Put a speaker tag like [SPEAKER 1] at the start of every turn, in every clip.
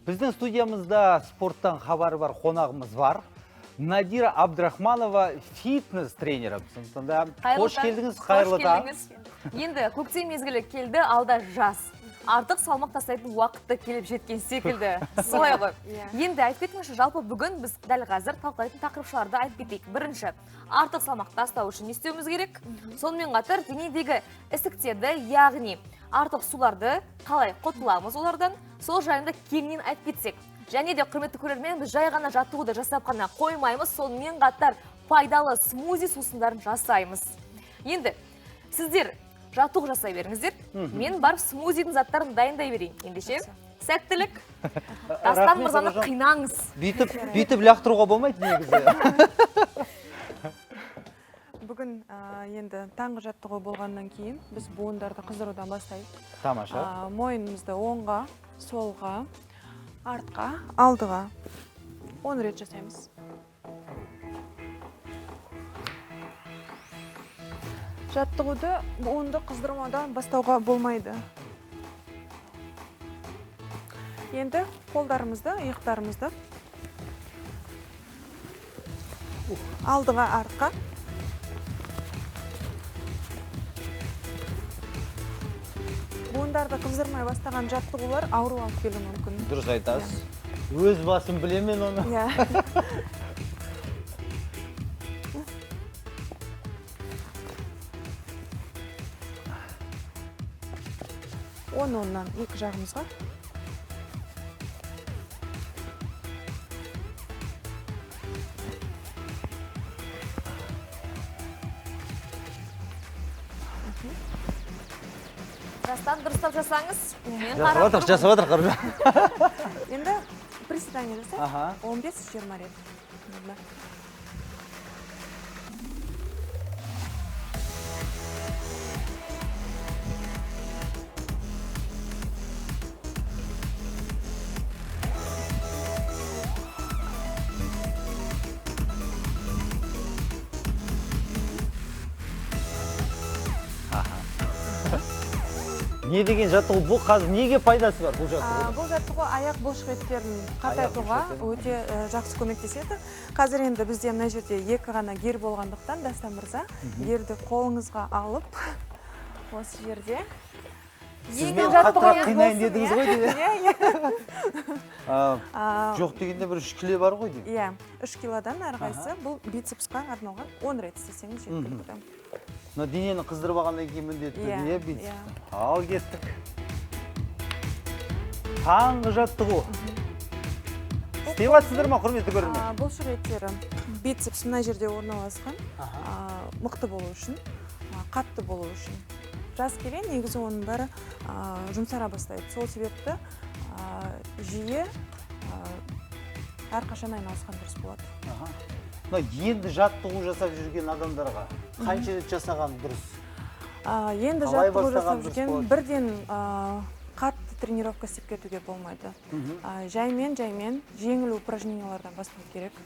[SPEAKER 1] Біздің студиямызда спорттан хабары бар қонағымыз бар. Надира Абдрахманова фитнес тренері. Қош келдіңіз, қайырлы таң.
[SPEAKER 2] Енді көктем мезгілі келді, алда жаз. Артық салмақ тастайтын уақытты келіп жеткен секілді. Солай ғой. Енді айтып кетіңізші, жалпы бүгін біз дәл қазір талқылайтын тақырыптарды айтып кетейік. Бірінші, артық салмақ тастау үшін не істеуіміз керек? Сонымен қатар денедегі ісіктерді, яғни артық суларды қалай құтыламыз олардан? Сол жайында кеңінен айтып кетсек. Және де құрметті көрермен, біз жай ғана жаттығуды жасап қана қоймаймыз, сонымен қатар пайдалы смузи сусындарын жасаймыз. Енді сіздер жаттығу жасай беріңіздер. Мен барып смузидің заттарын дайындай берейін. Ендеше сәттілік. Дастан мырзаны қинаңыз.
[SPEAKER 1] Бүйтіп лақтыруға болмайды негізі.
[SPEAKER 3] Бүгін енді таңғы жаттығу болғаннан кейін біз буындарды қыздырудан бастайық.
[SPEAKER 1] Тамаша.
[SPEAKER 3] Мойнымызды оңға, солға, артқа, алдыға 10 рет жасаймыз. Жаттығуды буынды қыздырмадан бастауға болмайды. Енді қолдарымызды, иықтарымызды алдыға, артқа. Буындарды қыздырмай бастаған жаттығулар ауру алып келуі мүмкін.
[SPEAKER 1] Дұрыс айтасыз. Өз басым білемен оны.
[SPEAKER 3] Оннан екі жағымызға.
[SPEAKER 2] Дастан дұрыстап жасаңыз.
[SPEAKER 1] Жасап атыр қаржа.
[SPEAKER 3] Енді приседание жасайық. 15-20 рет.
[SPEAKER 1] Не деген жаттығу? Бұл қазір неге пайдасы бар бұл жаттығу?
[SPEAKER 3] Бұл жаттығу аяқ бұлшықеттерін қатайтуға өте жақсы көмектеседі. Қазір енді бізде мына жерде екі ғана гир болғандықтан, Дастан мырза, гирді қолыңызға алып, осы жерде
[SPEAKER 1] Сізмен қаттырақ қинайын дедіңіз ғой дейді. Жоқ дегенде бір 3 кило бар ғой дейді.
[SPEAKER 3] Иә, 3 килодан әрқайсысы бұл бицепсқа арналған 10 рет істесеңіз жеткілікті.
[SPEAKER 1] Денені қыздырып алғаннан кейін міндетті бицепс. Ал кеттік. Таңғы жаттығу. Істеп жатсыздар ма, құрметті көрермен?
[SPEAKER 3] Бұлшық еттері бицепс мына жерде орналасқан, мықты болу үшін, қатты болу үшін. Жас келе негізі оның бәрі жұмсара бастайды. Сол себепті жиі әрқашан айналысқан дұрыс болады.
[SPEAKER 1] Енді жаттығу жасап жүрген адамдарға қанша рет жасаған дұрыс?
[SPEAKER 3] Енді жаттығу жасап жүрген бірден қатты тренировка істеп кетуге болмайды. Жаймен жеңіл упражнениялардан бастау керек.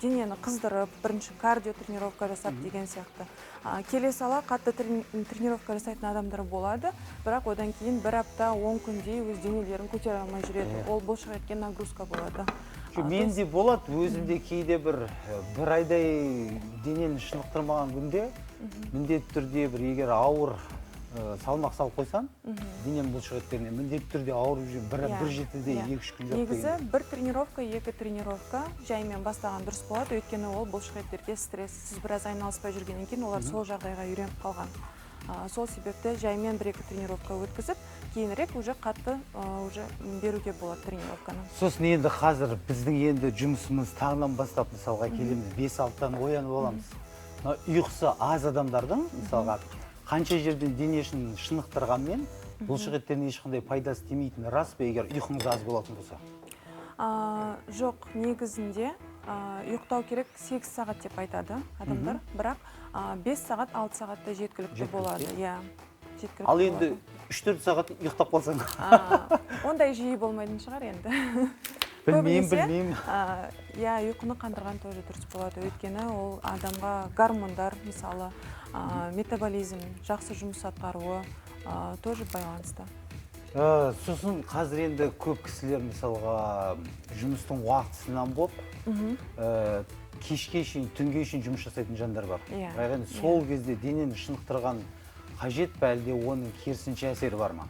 [SPEAKER 3] Денені қыздырып, бірінші кардио тренировка жасап деген сияқты. Келе сала қатты тренировка жасайтын адамдар болады, бірақ одан кейін бір апта 10 күндей өз денелерін көтере алмай жүреді. Ол бұлшық етке нагрузка болады.
[SPEAKER 1] Менде болады, өзімде кейде бір айдай денені шынықтырмаған күнде, міндетті түрде егер ауыр салмақ салып қойсам, денем бұлшық еттеріне міндетті түрде ауырып жүріп, бір жетіде 2-3 күн жоқ.
[SPEAKER 3] Негізі бір тренировка, екі тренировка жаймен бастаған дұрыс болады, өйткені ол бұлшық еттерге стресс. Сіз біраз айналыспай жүргеннен кейін олар сол жағдайға үйреніп қалған. Сол себепті жаймен 1-2 тренировка өткізіп, кейінірек уже қатты беруге болады тренировканы.
[SPEAKER 1] Сосын енді қазір біздің енді жұмысымыз таңнан бастап мысалға келеміз, 5-6-тан оянып аламыз. Ұйқысы аз адамдардың мысалға қанша жерден денешін шынықтырғанмен бұлшық еттеріне ешқандай пайдасы тимейтіні рас па, егер ұйқыңыз аз болатын болса?
[SPEAKER 3] Жоқ, негізінде ұйықтау керек 8 сағат деп айтады адамдар, бірақ 5 сағат, 6 сағатта жеткілікті болады.
[SPEAKER 1] Ал енді 3-4 сағат ұйықтап қалсаң?
[SPEAKER 3] Ондай жиі болмайтын шығар енді.
[SPEAKER 1] Білмеймін.
[SPEAKER 3] Ұйқыны қандырған тоже дұрыс болады. Өйткені ол адамға гормондар, мысалы, метаболизм, жақсы жұмыс атқаруы тоже байланысты.
[SPEAKER 1] Сосын қазір енді көп кісілер мысалға жұмыстың уақытысынан болып, кешке шейін, түнге шейін жұмыс жасайтын жандар бар. Бірақ енді сол кезде денені шынықтырған қажет пе, әлде оның керісінше әсері бар ма?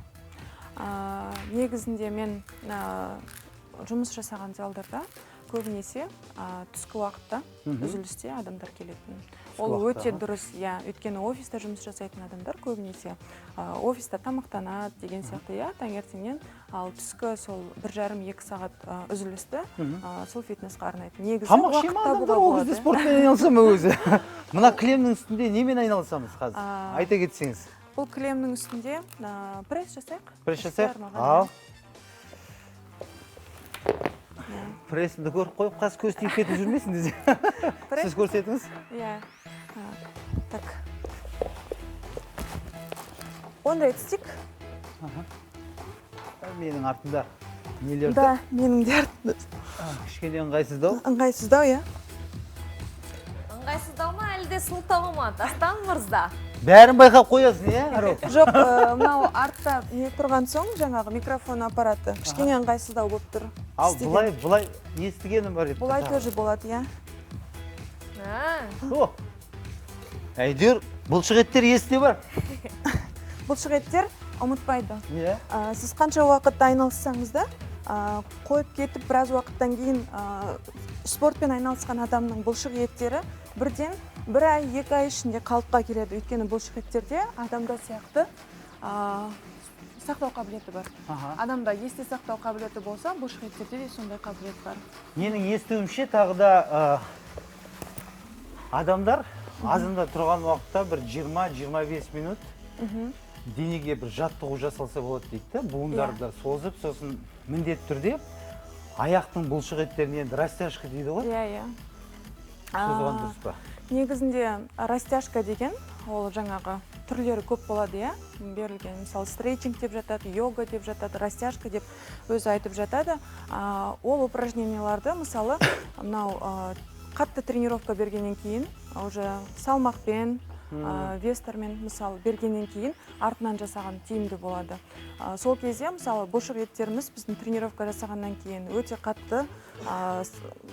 [SPEAKER 3] Негізінде мен жұмыс жасаған залдарда көбінесе түскі уақытта үзілісте адамдар келетін. Ол өте дұрыс, өйткені офиста жұмыс жасайтын адамдар көбінесе офиста тамақтанады деген сияқты, таңертеңнен, ал түскі сол 1,5-2 сағат үзілісті сол фитнесқа арнайды. Негізі уақыт табуға
[SPEAKER 1] ол кезде
[SPEAKER 3] болады.
[SPEAKER 1] спортпен айналыса ма өзі? Мына кілемнің үстінде немен айналысамыз қазір? Айта кетсеңіз.
[SPEAKER 3] Бұл кілемнің үстінде пресс жасайық.
[SPEAKER 1] Пресс жасайық? Ал. Прессімді көріп қойып, қаз көз тиіп кетіп жүрмесін десе. Сіз көрсетіңіз?
[SPEAKER 3] Так. Ондай істік.
[SPEAKER 1] Менің артында нелерді?
[SPEAKER 3] Да, менің де артында.
[SPEAKER 1] Кішкене ыңғайсыздау?
[SPEAKER 3] Ыңғайсыздау,
[SPEAKER 2] Ыңғайсыздау ма, әлде сылтау ма? Дастан мырза.
[SPEAKER 1] Бәрін байқап қоясың, Ару?
[SPEAKER 3] Жоқ, мынау артта не тұрған соң, жаңағы микрофон аппараты. Кішкене ыңғайсыздау болып тұр.
[SPEAKER 1] Ал бұлай естігенім бар еді.
[SPEAKER 3] Бұлай тоже болады,
[SPEAKER 1] Әйдер, бұлшық еттер есте бар.
[SPEAKER 3] Бұлшық еттер ұмытпайды.
[SPEAKER 1] Иә.
[SPEAKER 3] Сіз қанша уақытта айналыссаңыз да, қойып кетіп біраз уақыттан кейін спортпен айналысқан адамның бұлшық еттері бірден 1 ай, 2 ай ішінде қалыпқа келеді. Өйткені бұлшық еттерде адамда сияқты сақтау қабілеті бар. Адамда есте сақтау қабілеті болса, бұлшық еттерде де сондай қабілет бар.
[SPEAKER 1] Менің естуімше тағы да адамдар азында тұрған уақытта бір 20-25 минут денеге бір жаттығу жасалса болады дейді. Буындарды созып, сосын міндетті түрде аяқтың бұлшық еттеріне енді растяжка дейді ғой. Созған дұрыс па?
[SPEAKER 3] Негізінде растяжка деген, ол жаңағы түрлері көп болады, берілген. Мысалы, стрейчинг деп жатады, йога деп жатады, растяжка деп өзі айтып жатады. Ол упражненияларды, мысалы, қатты тренировка бергеннен кейін, уже салмақпен, вестермен, мысалы, бергеннен кейін артынан жасаған тиімді болады. Сол кезде, мысалы, бұлшық еттеріміз біздің тренировка жасағаннан кейін өте қатты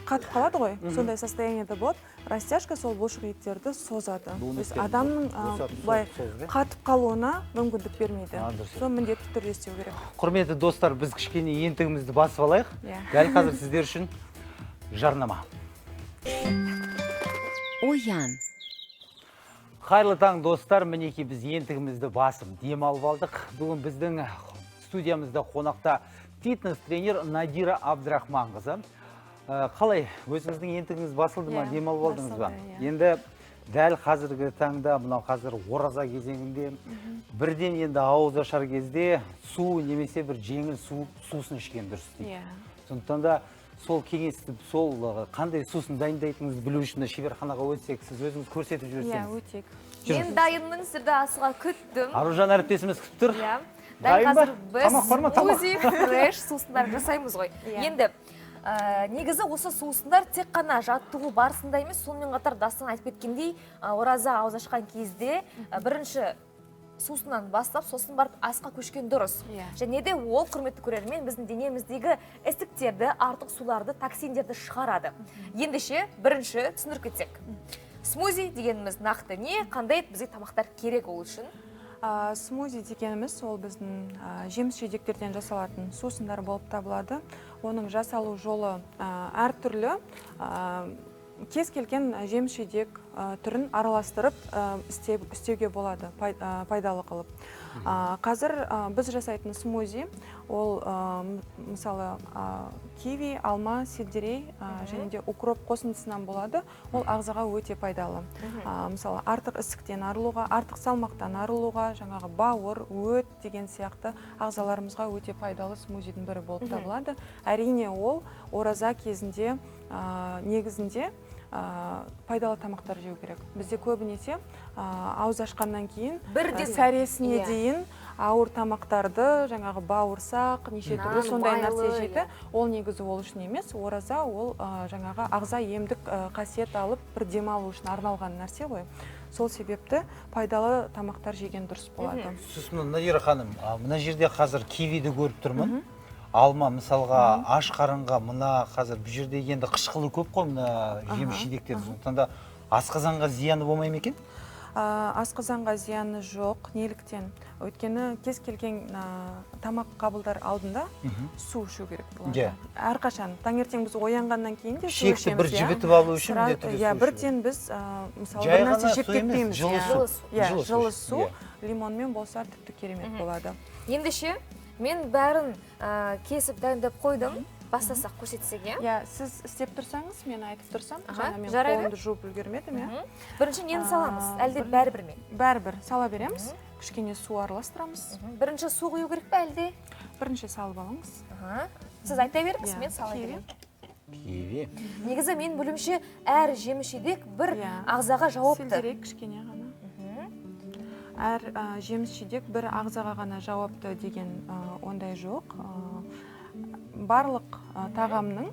[SPEAKER 3] қалады ғой, сондай состояниеде болады. Растяжка сол бұлшық еттерді созады. Адамның қатып қалуына мүмкіндік бермейді. Сол міндетті түрде істеу керек.
[SPEAKER 1] Құрметті достар, біз кішкене ентігімізді басып алайық. Дәл қазір сіздер үшін жарнама.
[SPEAKER 4] Оян.
[SPEAKER 1] Қайырлы таң, достар, мінеки біз ентігімізді басып демалып алдық. Бүгін біздің студиямызда қонақта фитнес-тренер Надира Абдрахманқызы. Қалай, өзіңіздің ентігіңіз басылды ма, демалып алдыңыз ба? Енді дәл қазіргі таңда, мынау қазір ораза кезеңінде, бірден енді ауыз ашар кезде су немесе бір жеңіл сусын ішкен дұрыс дейді. Сондықтан да сол кеңесті, сол қандай сусын дайындайтыныңызды білу үшін шеберханаға өтсек, сіз өзіңіз көрсетіп жүрсеңіз.
[SPEAKER 3] Өтек.
[SPEAKER 2] Мен дайынның сізді асыға күттім.
[SPEAKER 1] Аружан әріптесіміз күтіп тұр.
[SPEAKER 2] Дәл қазір біз смузи фреш сусындар жасаймыз ғой. Енді негізі осы сусындар тек қана жаттығу барысында емес, сонымен қатар Дастан айтып кеткендей, ораза ауыз ашқан кезде бірінші сусыннан бастап, сосын барып асқа көшкен дұрыс. Және де ол, құрметті көрермен, біздің денеміздегі ісіктерді, артық суларды, токсиндерді шығарады. Ендеше бірінші түсіндіріп кетсек. Смузи дегеніміз нақты не, қандай бізге тамақтар керек ол үшін?
[SPEAKER 3] Смузи дегеніміз ол біздің жеміс-жидектерден жасалатын сусындар болып табылады. Оның жасалу жолы әртүрлі. Кез келген жеміс-жидек түрін араластырып істеуге болады, пайдалы қылып. Қазір біз жасайтын смузи, ол мысалы киви, алма, сельдерей және де укроп қосындысынан болады. Ол ағзаға өте пайдалы. Мысалы артық ісіктен арылуға, артық салмақтан арылуға, жаңағы бауыр, өт деген сияқты ағзаларымызға өте пайдалы смузидің бірі болып табылады. Әрине ол ораза кезінде негізінде пайдалы тамақтар жеу керек. Бізде көбінесе ауыз ашқаннан кейін сәресіне дейін ауыр тамақтарды, жаңағы бауырсақ, неше түрлі сондай нәрсе жейді. Ол негізі ол үшін емес, ораза ол жаңағы ағза емдік қасиет алып бір демалу үшін арналған нәрсе ғой. сол себепті пайдалы тамақтар жеген дұрыс болады.
[SPEAKER 1] Сосын Надира ханым, мына жерде қазір кивиді көріп тұрмын. Алма мысалға аш қарынға мына қазір бұл жерде енді қышқылы көп қой мына жеміс жидектер. Сондықтан да асқазанға зияны болмай ма екен?
[SPEAKER 3] Асқазанға зияны жоқ. Неліктен? Өйткені кез келген тамақ қабылдар алдында су ішу керек болады. Әрқашан таңертең біз оянғаннан кейін де су ішеміз.
[SPEAKER 1] Ішекті бір жібітіп алу үшін міндетті түрде су ішу.
[SPEAKER 3] Бірден біз мысалы бір нәрсе жеп кетпейміз. Жылы су, лимонмен болса тіпті керемет болады.
[SPEAKER 2] Ендеше мен бәрін кесіп дайындап қойдым. Бастасақ көрсетсек,
[SPEAKER 3] иә? Сіз істеп тұрсаңыз, мен айтып тұрсам, жаңа мен қолымды жуып үлгермедім, иә?
[SPEAKER 2] Бірінші нені саламыз? Әлде бәрібір ме?
[SPEAKER 3] Бәрібір сала береміз. Кішкене су араластырамыз.
[SPEAKER 2] Бірінші су құю керек пе әлде?
[SPEAKER 3] Бірінші салып алыңыз.
[SPEAKER 2] Сіз айта беріңіз, мен сала беремін.
[SPEAKER 1] Киви.
[SPEAKER 2] Негізі мен білуімше әр жеміс жидек бір ағзаға жауапты.
[SPEAKER 3] Сельдерей кішкене ғана. Әр жеміс жидек бір ағзаға ғана жауапты деген ондай жоқ. Барлық тағамның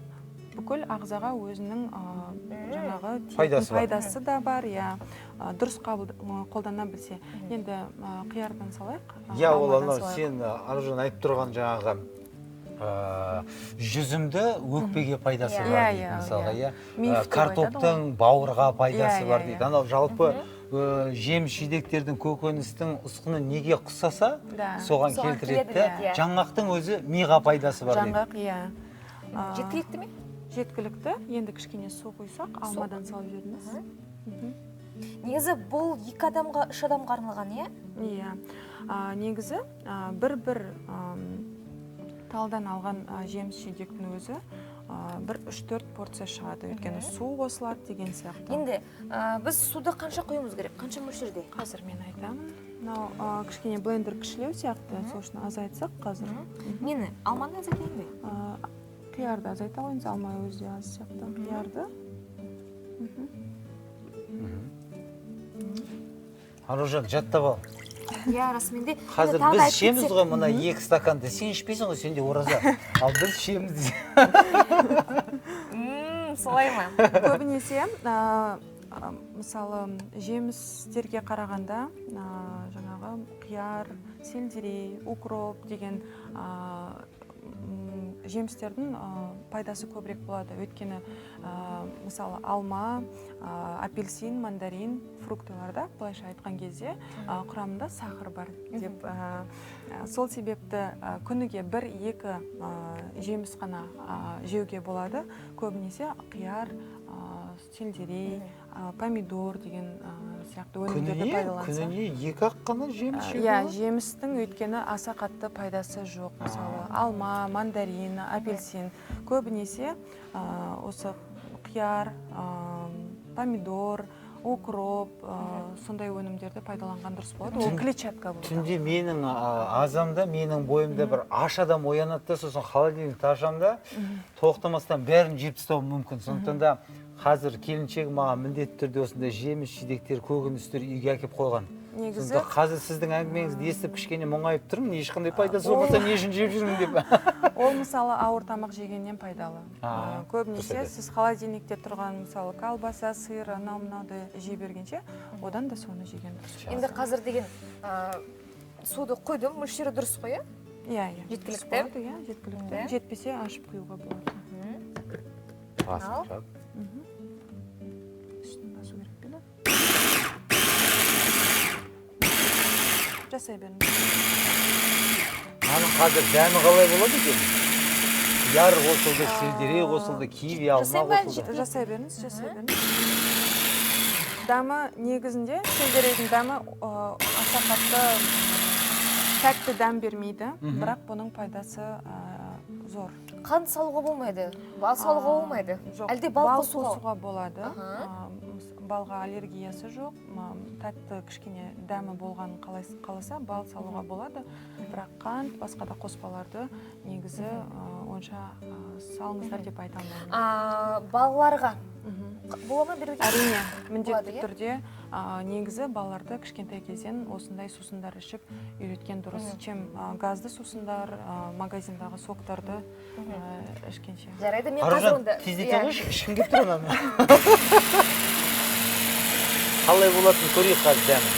[SPEAKER 3] бүкіл ағзаға өзінің жаңағы пайдасы да бар, дұрыс қолдана білсе. Енді қиярдан салайық.
[SPEAKER 1] Иә, ол сен Аружан айтып тұрған жаңағы жүзімді өкпеге пайдасы бар дейді, мысалға, картоптың бауырға пайдасы бар дейді. Анау жалпы жеміс жидектердің көкөністің ұсқыны неге құсаса, соған келтіреді. Жаңғақтың өзі миға пайдасы бар дейді.
[SPEAKER 3] Жаңғақ, иә.
[SPEAKER 2] Жеткілікті ме?
[SPEAKER 3] Жеткілікті. Енді кішкене су құйсақ, алмадан салып жіберіңіз.
[SPEAKER 2] Негізі бұл 2 адамға 3 адамға арналған, иә?
[SPEAKER 3] Иә. Негізі бір талдан алған жеміс жидектің өзі бір 3-4 порция шығады, өйткені су қосылады деген сияқты.
[SPEAKER 2] Енді біз суды қанша құюымыз керек, қанша мөлшерде?
[SPEAKER 3] Қазір мен айтамын. Мынау кішкене блендер кішілеу сияқты, сол үшін азайтсақ қазір.
[SPEAKER 2] Нені? Алманы азайтайын бе?
[SPEAKER 3] Қиярды азайта қойыңыз, алма өзі аз сияқты. Қиярды.
[SPEAKER 1] Аружан, жаттап ал.
[SPEAKER 2] Иә, расыменде.
[SPEAKER 1] Қазір біз ішеміз ғой, мұна 2 стаканды. Сен ішпейсің ғой, сенде ораза. Ал біз ішеміз.
[SPEAKER 2] Солай ма?
[SPEAKER 3] Көбінесе, мысалы, жемістерге қарағанда, жаңағы қияр, сельдерей, укроп деген жемістердің пайдасы көбірек болады. Өйткені, мысалы, алма, апельсин, мандарин, фруктыларда, былайша айтқан кезде, құрамында сахар бар деп. Сол себепті күніге 1-2 жеміс қана жеуге болады. Көбінесе қияр, сельдерей, помидор деген сияқты өнімдерді пайдаланса.
[SPEAKER 1] Күніне 2-ақ қана жеміс жеуге?
[SPEAKER 3] Иә, жемістің өйткені аса қатты пайдасы жоқ. Мысалы, алма, мандарин, апельсин. Көбінесе осы қияр, помидор, укроп, сондай өнімдерді пайдаланған дұрыс болады. Ол клетчатка болады.
[SPEAKER 1] Түнде менің азамда, менің бойымда бір аш адам оянады, сосын холодильникті ашамын да, тоқтамастан бәрін жеп тастауым мүмкін. Сондықтан да қазір келіншегім маған міндетті түрде осындай жеміс жидектер, көкөністер үйге әкеп қойған.
[SPEAKER 3] Негізі
[SPEAKER 1] қазір сіздің әңгімеңізді естіп кішкене мұңайып тұрмын, ешқандай пайдасы болмаса не үшін жеп жүрмін деп.
[SPEAKER 3] Ол мысалы ауыр тамақ жегеннен пайдалы. Көбінесе сіз холодильникте тұрған мысалы колбаса, сыр, анау-мынауды жей бергенше, одан да соны жеген дұрыс.
[SPEAKER 2] Енді қазір деген суды қойдым, мөлшері дұрыс қой,
[SPEAKER 3] иә?
[SPEAKER 2] Жеткілікті?
[SPEAKER 3] Иә, жеткілікті. Жетпесе ашып құюға болады.
[SPEAKER 1] Басып жап.
[SPEAKER 3] Үстін басу керек пе? Жасай беріңіз.
[SPEAKER 1] Аның қазір дәмі қалай болады екен? Яр қосылды, сельдерей қосылды, киви, алма қосылды.
[SPEAKER 3] Жасай беріңіз, жасай беріңіз. Дәмі негізінде, сельдерейдің дәмі аса қатты тәтті дәм бермейді, бірақ бұның пайдасы зор.
[SPEAKER 2] Қант салуға болмайды, бал салуға болмайды. Әлде бал
[SPEAKER 3] қосуға болады. Балға аллергиясы жоқ, тәтті кішкене дәмі болғанын қаласа, бал салуға болады. Бірақ қант, басқа да қоспаларды негізі онша салыңыздар деп айта алмаймын.
[SPEAKER 2] Балаларға бола ма беруге?
[SPEAKER 3] Әрине, міндетті түрде негізі балаларды кішкентай кезден осындай сусындар ішіп үйреткен дұрыс. Чем газды сусындар, магазиндағы соктарды ішкенше.
[SPEAKER 2] Жарайды, мен қазір онда...
[SPEAKER 1] Аружан, тездете қойшы, ішкім кеп тұр ананы. қалай болатын көрейік қазір дәмін.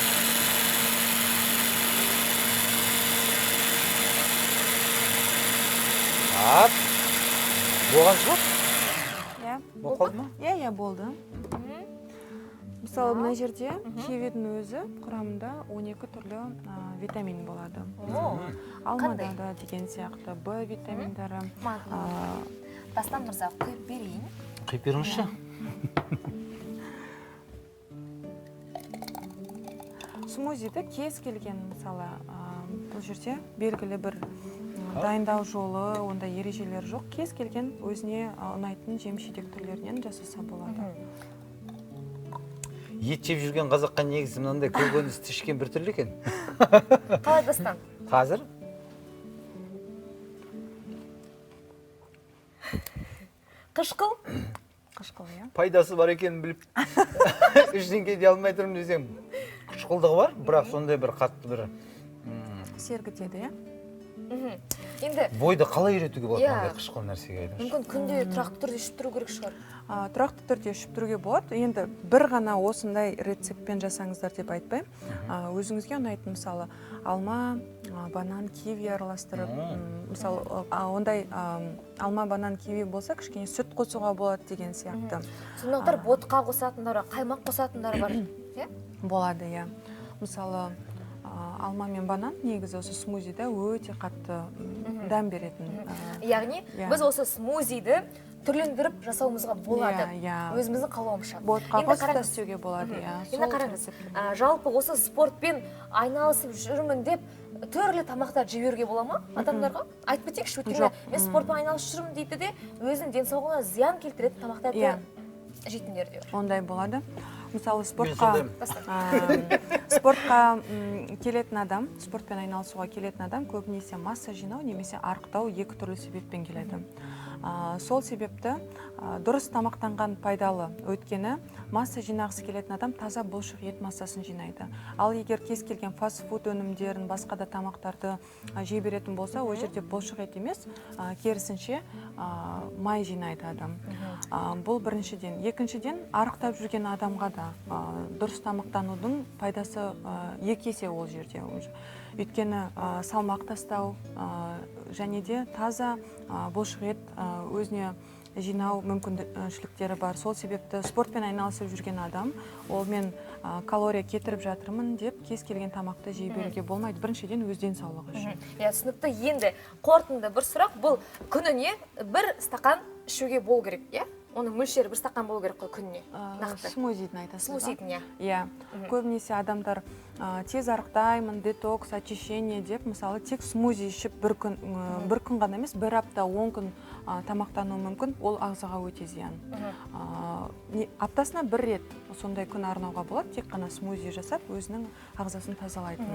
[SPEAKER 1] Болған шығар?
[SPEAKER 3] Иә.
[SPEAKER 1] Болып қалды ма?
[SPEAKER 3] Иә, болды. Мысалы, мына жерде кивидің өзі құрамында 12 түрлі витамин болады. Алмада да деген сияқты Б витаминдары.
[SPEAKER 2] Дастан мырза, құйып берейін.
[SPEAKER 1] Құйып беріңізші.
[SPEAKER 3] Смузиді кез келген, мысалы, бұл жерде белгілі бір дайындау жолы, онда ережелер жоқ. Кез келген өзіне ұнайтын жеміс-жидек түрлерінен жасаса болады.
[SPEAKER 1] Ет жеп жүрген қазаққа негізі мынандай көкөніс ішкен бір түрлі екен.
[SPEAKER 2] Қалай Дастан?
[SPEAKER 1] Қазір?
[SPEAKER 2] Қышқыл?
[SPEAKER 3] Қышқыл, иә.
[SPEAKER 1] Пайдасы бар екенін біліп, ештеңе дей алмай тұрмын десем, қышқылдығы бар, бірақ сондай бір қатты бір
[SPEAKER 3] сергітеді, иә.
[SPEAKER 2] Енді
[SPEAKER 1] бойды қалай үйретуге болады мынандай қышқыл нәрсеге айтыңызшы?
[SPEAKER 2] мүмкін күнде тұрақты түрде ішіп тұру керек шығар.
[SPEAKER 3] Тұрақты түрде ішіп тұруге болады. Енді бір ғана осындай рецептпен жасаңыздар деп айтпаймын. Өзіңізге ұнайтын, мысалы, алма, банан, киви араластырып, мысалы, ондай алма, банан, киви болса, кішкене сүт қосуға болады деген сияқты.
[SPEAKER 2] Сонда ботқа қосатындар, қаймақ қосатындар бар, иә?
[SPEAKER 3] Болады, иә. Мысалы, алма мен банан негізі осы смузиде өте қатты дәм беретін.
[SPEAKER 2] Яғни біз осы смузиді түрлендіріп жасауымызға болады. Өзіміздің қалауымызша.
[SPEAKER 3] Ботқа қосып та істеуге болады.
[SPEAKER 2] Енді қараңыз, жалпы осы спортпен айналысып жүрмін деп түрлі тамақтар жіберуге бола ма адамдарға? Айтып кетейікші, өйткені мен спортпен айналысып жүрмін дейді де, өзінің денсаулығына зиян келтіретін тамақтарды жейтіндер де бар.
[SPEAKER 3] Ондай болады. Мысалы, спортқа келетін адам, спортпен айналысуға келетін адам көбінесе масса жинау немесе арықтау екі түрлі себеппен келеді. Сол себепті дұрыс тамақтанған пайдалы, өйткені масса жинағысы келетін адам таза бұлшық ет массасын жинайды. Ал егер кез келген фастфуд өнімдерін, басқа да тамақтарды жей беретін болса, ол жерде бұлшық ет емес, керісінше май жинайды адам. Бұл біріншіден. Екіншіден, арықтап жүрген адамға да дұрыс тамақтанудың пайдасы екі есе ол жерде. Өйткені салмақ тастау және де таза бұлшық ет өзіне жинау мүмкіншіліктері бар. Сол себепті спортпен айналысып жүрген адам, ол мен калория кетіріп жатырмын деп кез келген тамақты жей беруге болмайды. Біріншіден өз денсаулығы үшін.
[SPEAKER 2] Түсінікті. Енді қорытынды бір сұрақ, бұл күніне бір стақан ішуге болу керек, иә? Оның мөлшері бір стақан болу керек қой күніне.
[SPEAKER 3] Смузидің айтасыз ба?
[SPEAKER 2] Смузидің,
[SPEAKER 3] иә. Көбінесе адамдар тез арықтаймын, детокс, очищение деп, мысалы, тек смузи ішіп бір күн ғана емес, бір апта, 10 күн тамақтану мүмкін, ол ағзаға өте зиян. Аптасына бір рет сондай күн арнауға болады, тек қана смузи жасап, өзінің ағзасын тазалайтын.